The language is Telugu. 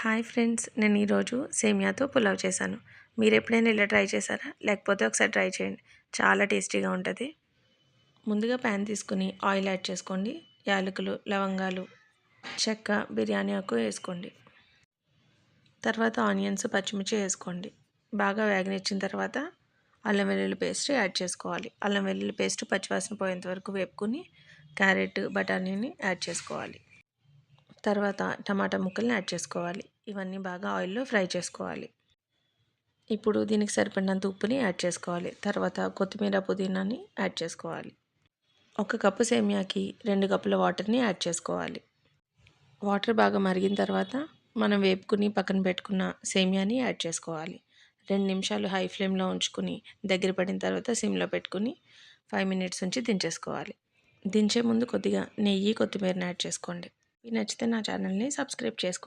హాయ్ ఫ్రెండ్స్, నేను ఈరోజు సేమియాతో పులావ్ చేశాను. మీరు ఎప్పుడైనా ఇలా ట్రై చేశారా? లేకపోతే ఒకసారి ట్రై చేయండి. చాలా టేస్టీగా ఉంటుంది. ముందుగా ప్యాన్ తీసుకుని ఆయిల్ యాడ్ చేసుకోండి. యాలకులు, లవంగాలు, చెక్క, బిర్యానీ ఆకు వేసుకోండి. తర్వాత ఆనియన్స్, పచ్చిమిర్చి వేసుకోండి. బాగా వేగనిచ్చిన తర్వాత అల్లం వెల్లుల్లి పేస్ట్ యాడ్ చేసుకోవాలి. అల్లం వెల్లుల్లి పేస్ట్ పచ్చివాసన పోయేంత వరకు వేపుకుని క్యారెట్, బఠానీని యాడ్ చేసుకోవాలి. తర్వాత టమాటా ముక్కల్ని యాడ్ చేసుకోవాలి. ఇవన్నీ బాగా ఆయిల్లో ఫ్రై చేసుకోవాలి. ఇప్పుడు దీనికి సరిపడినంత ఉప్పుని యాడ్ చేసుకోవాలి. తర్వాత కొత్తిమీర, పుదీనాని యాడ్ చేసుకోవాలి. 1 కప్పు సేమియాకి 2 కప్పుల వాటర్ని యాడ్ చేసుకోవాలి. వాటర్ బాగా మరిగిన తర్వాత మనం వేపుకుని పక్కన పెట్టుకున్న సేమియాని యాడ్ చేసుకోవాలి. 2 నిమిషాలు హై ఫ్లేమ్లో ఉంచుకుని దగ్గర పడిన తర్వాత సిమ్లో పెట్టుకుని 5 మినిట్స్ ఉంచి దించేసుకోవాలి. దించే ముందు కొద్దిగా నెయ్యి, కొత్తిమీరని యాడ్ చేసుకోండి. నచ్చితే నా ఛానల్ని సబ్స్క్రైబ్ చేసుకోండి.